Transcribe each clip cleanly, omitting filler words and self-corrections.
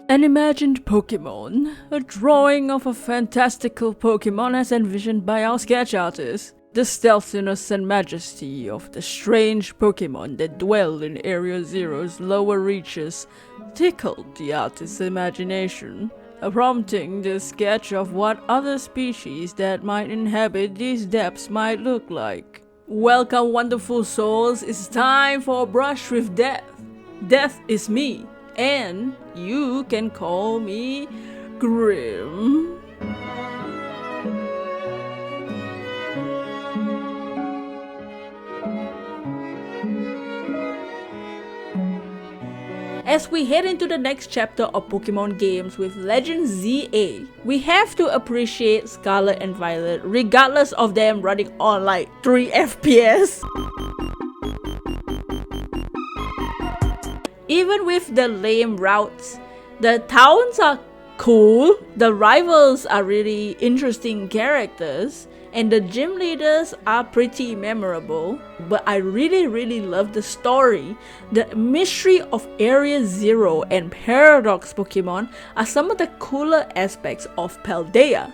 An imagined Pokemon, a drawing of a fantastical Pokemon as envisioned by our sketch artist. The stealthiness and majesty of the strange Pokemon that dwell in Area Zero's lower reaches tickled the artist's imagination, prompting the sketch of what other species that might inhabit these depths might look like. Welcome, wonderful souls, it's time for a brush with death. Death is me, and you can call me Grim. As we head into the next chapter of Pokemon games with Legend ZA, we have to appreciate Scarlet and Violet regardless of them running on like 3 FPS. Even with the lame routes, the towns are cool, the rivals are really interesting characters, and the gym leaders are pretty memorable. But I really love the story. The mystery of Area Zero and Paradox Pokemon are some of the cooler aspects of Paldea.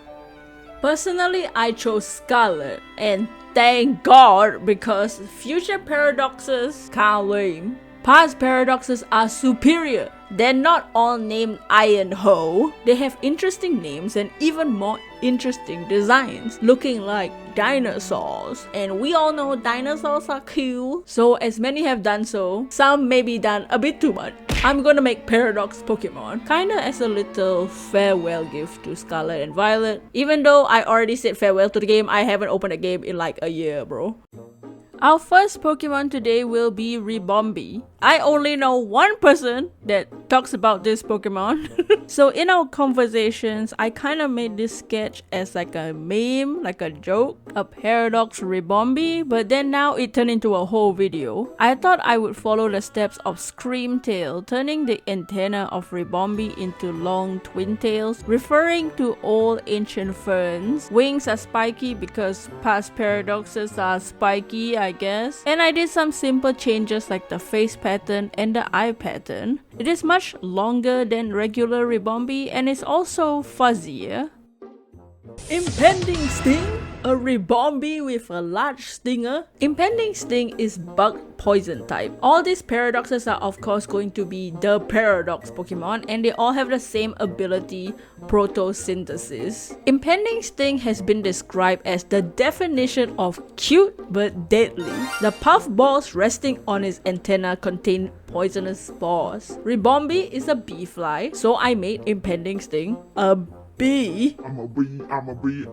Personally, I chose Scarlet, and thank God, because future Paradoxes can't lame. Past Paradoxes are superior. They're not all named Iron Ho. They have interesting names and even more interesting designs, looking like dinosaurs. And we all know dinosaurs are cool. So as many have done so, some may be done a bit too much. I'm gonna make Paradox Pokemon kinda as a little farewell gift to Scarlet and Violet. Even though I already said farewell to the game, I haven't opened a game in like a year, bro. Our first Pokemon today will be Ribombee. I only know one person that talks about this Pokemon. So in our conversations, I kind of made this sketch as like a meme, like a joke, a Paradox Ribombee, but then now it turned into a whole video. I thought I would follow the steps of Screamtail, turning the antenna of Ribombee into long twin tails, referring to old ancient ferns. Wings are spiky because past Paradoxes are spiky, I guess. And I did some simple changes like the face pattern and the eye pattern. It is much longer than regular Ribombee and is also fuzzier. Impending Sting? A Ribombee with a large stinger? Impending Sting is bug poison type. All these Paradoxes are of course going to be the Paradox Pokemon, and they all have the same ability, Protosynthesis. Impending Sting has been described as the definition of cute but deadly. The puff balls resting on its antenna contain poisonous spores. Ribombee is a bee fly, so I made Impending Sting a bee. I'm a bee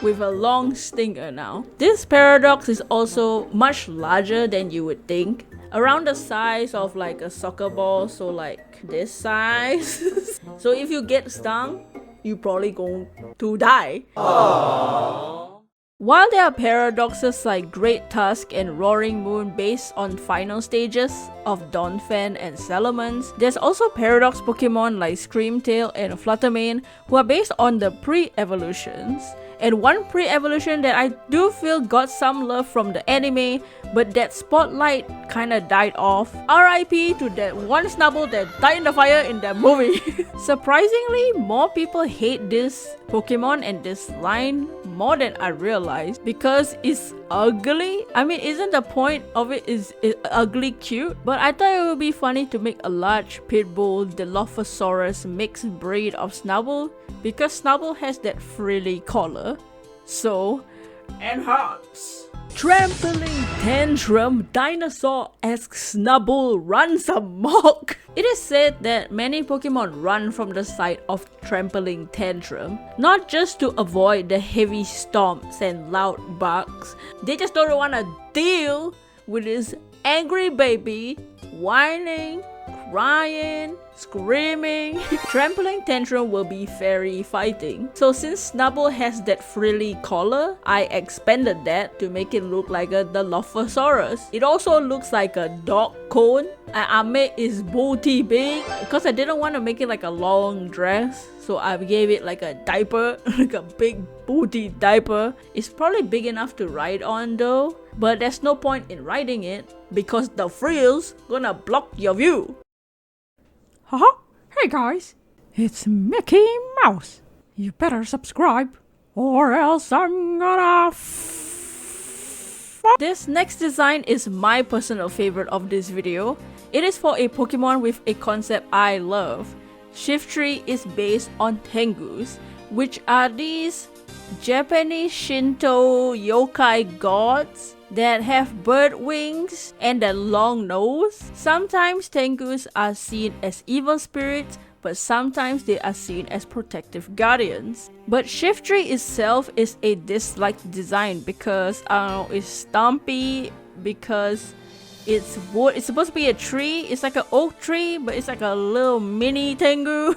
with a long stinger now. This Paradox is also much larger than you would think. Around the size of like a soccer ball, so like this size. So if you get stung, you probably going to die. Aww. While there are Paradoxes like Great Tusk and Roaring Moon based on final stages of Donphan and Salamence, there's also Paradox Pokemon like Screamtail and Fluttermane who are based on the pre-evolutions. And one pre-evolution that I do feel got some love from the anime, but that spotlight kinda died off. RIP to that one Snubbull that died in the fire in that movie. Surprisingly, more people hate this Pokemon and this line more than I realized because it's ugly. I mean, isn't the point of it is ugly cute? But I thought it would be funny to make a large pitbull Dilophosaurus mixed breed of Snubbull because Snubbull has that frilly collar. So, enhance! Trampling Tantrum Dinosaur-esque Snubbull runs amok! It is said that many Pokemon run from the sight of Trampling Tantrum, not just to avoid the heavy stomps and loud barks, they just don't want to deal with this angry baby whining, crying, screaming. Trampling Tantrum will be fairy fighting. So since Snubbull has that frilly collar, I expanded that to make it look like a Dilophosaurus. It also looks like a dog cone. I made its booty big because I didn't want to make it like a long dress. So I gave it like a diaper, like a big booty diaper. It's probably big enough to ride on though, but there's no point in riding it because the frills gonna block your view. Haha, Hey guys, it's Mickey Mouse. You better subscribe or else I'm gonna This next design is my personal favorite of this video. It is for a Pokemon with a concept I love. Shiftry is based on Tengus, which are these Japanese Shinto yokai gods that have bird wings and a long nose. Sometimes Tengus are seen as evil spirits, but sometimes they are seen as protective guardians. But Shiftry itself is a disliked design because it's stumpy, because it's wood. It's supposed to be a tree. It's like an oak tree, but it's like a little mini Tengu.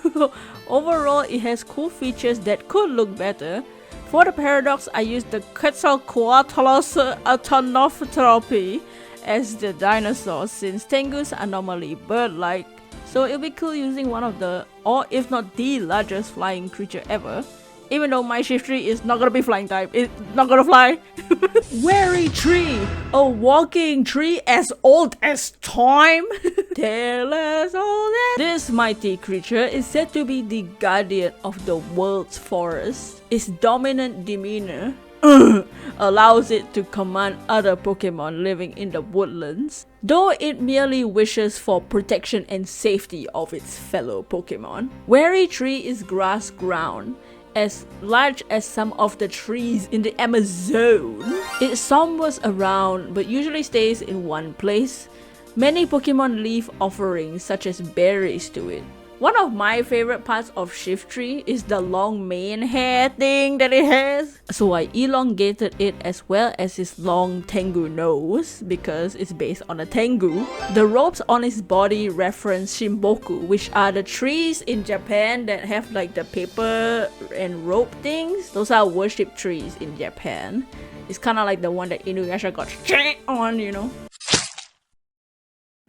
Overall, it has cool features that could look better. For the paradox, I used the Quetzalcoatlus Atonopterope as the dinosaur, since Tengus are normally bird-like. So it'll be cool using one of the, or if not the largest flying creature ever. Even though my Shiftry is not gonna be flying type, it's not gonna fly. Wary tree, a walking tree as old as time. Tell us all that. This mighty creature is said to be the guardian of the world's forest. Its dominant demeanor allows it to command other Pokemon living in the woodlands, though it merely wishes for protection and safety of its fellow Pokemon. Wary tree is grass ground, as large as some of the trees in the Amazon. It sombers around but usually stays in one place. Many Pokemon leave offerings such as berries to it. One of my favorite parts of Shiftry is the long mane hair thing that it has. So I elongated it as well as its long Tengu nose because it's based on a Tengu. The ropes on its body reference Shimboku, which are the trees in Japan that have like the paper and rope things. Those are worship trees in Japan. It's kind of like the one that Inuyasha got shit on, you know.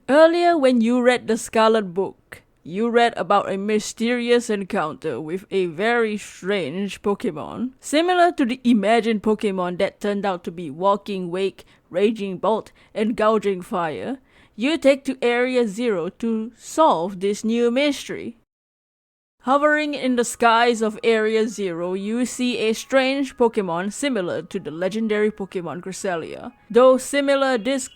Earlier when you read the Scarlet Book, you read about a mysterious encounter with a very strange Pokemon, similar to the imagined Pokemon that turned out to be Walking Wake, Raging Bolt, and Gouging Fire. You take to Area 0 to solve this new mystery. Hovering in the skies of Area 0, you see a strange Pokemon similar to the legendary Pokemon Cresselia. Though similar, this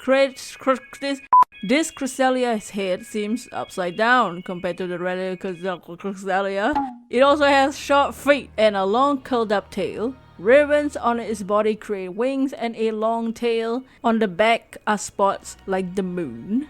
Cresselia's head seems upside down compared to the regular Cresselia. It also has short feet and a long curled up tail. Ribbons on its body create wings and a long tail. On the back are spots like the moon.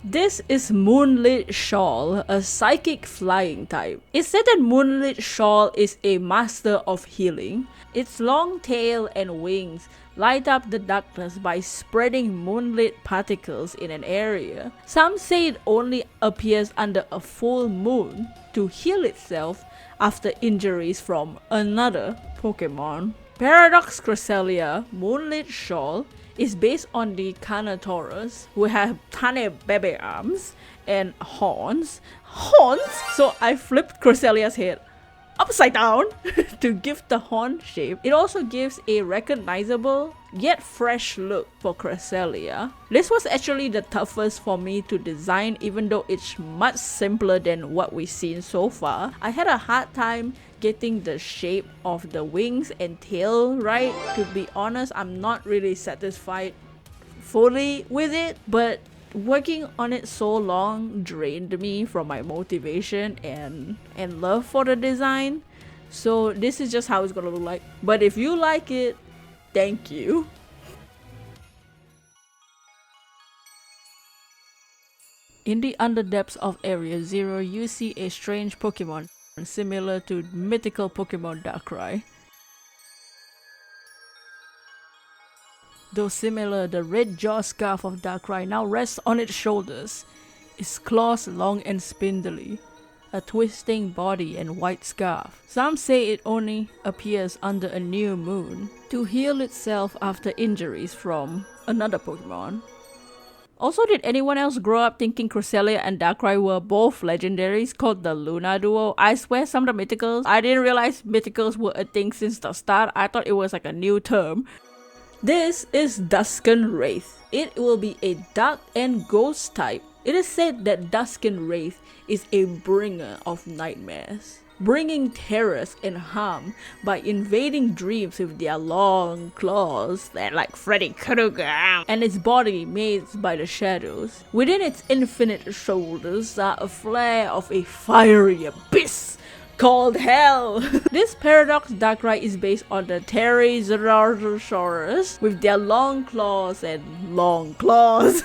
This is Moonlit Shawl, a psychic flying type. It's said that Moonlit Shawl is a master of healing. Its long tail and wings light up the darkness by spreading moonlit particles in an area. Some say it only appears under a full moon to heal itself after injuries from another Pokemon. Paradox Cresselia, Moonlit Shawl, is based on the Carnotaurus, who have tiny baby arms and horns. So I flipped Cresselia's head upside down to give the horn shape. It also gives a recognizable yet fresh look for Cresselia. This was actually the toughest for me to design, even though it's much simpler than what we've seen so far. I had a hard time getting the shape of the wings and tail right. To be honest, I'm not really satisfied fully with it, but working on it so long drained me from my motivation and love for the design. So this is just how it's gonna look like. But if you like it, thank you. In the underdepths of Area 0, you see a strange Pokemon similar to mythical Pokemon Darkrai. Though similar, the red jaw scarf of Darkrai now rests on its shoulders, its claws long and spindly, a twisting body and white scarf. Some say it only appears under a new moon to heal itself after injuries from another Pokemon. Also, did anyone else grow up thinking Cresselia and Darkrai were both legendaries called the Luna Duo? I swear some of the mythicals, I didn't realize mythicals were a thing since the start. I thought it was like a new term. This is Dusken Wraith. It will be a dark and ghost type. It is said that Dusken Wraith is a bringer of nightmares, bringing terrors and harm by invading dreams with their long claws that like Freddy Krueger, and its body made by the shadows. Within its infinite shoulders are a flare of a fiery abyss called Hell. This Paradox Darkrai is based on the Pterosaurus with their long claws and long claws.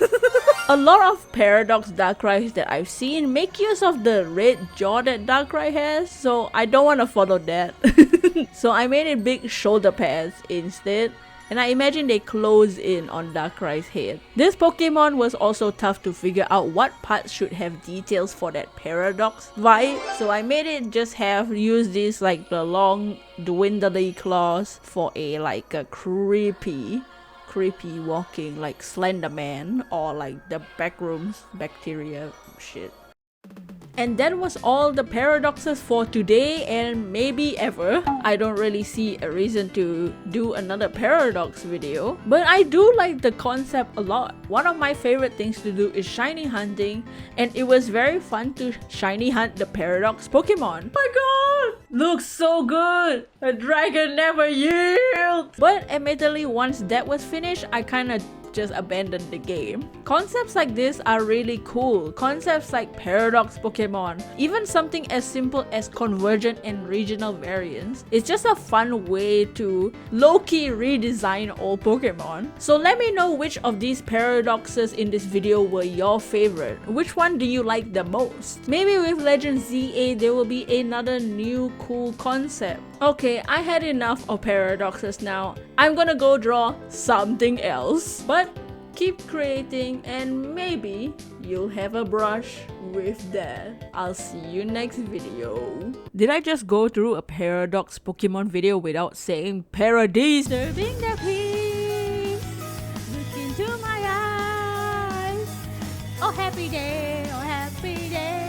A lot of Paradox Darkrais that I've seen make use of the red jaw that Darkrai has, so I don't want to follow that. So I made it big shoulder pads instead, and I imagine they close in on Darkrai's head. This Pokemon was also tough to figure out what parts should have details for that Paradox vibe, so I made it just use these like the long dwindly claws for a like a creepy walking like Slender Man or like the backrooms bacteria shit. And that was all the paradoxes for today and maybe ever. I don't really see a reason to do another paradox video, but I do like the concept a lot. One of my favorite things to do is shiny hunting, and it was very fun to shiny hunt the paradox Pokemon. My god! Looks so good! A dragon never yields! But admittedly, once that was finished, I kinda just abandoned the game. Concepts like this are really cool. Concepts like paradox Pokemon, even something as simple as convergent and regional variants. It's just a fun way to low-key redesign old Pokemon. So let me know which of these paradoxes in this video were your favorite. Which one do you like the most? Maybe with Legend ZA there will be another new cool concept. Okay, I had enough of paradoxes now. I'm gonna go draw something else. But keep creating and maybe you'll have a brush with that. I'll see you next video. Did I just go through a paradox Pokemon video without saying paradise? Serving the peace, look into my eyes. Oh happy day, oh happy day.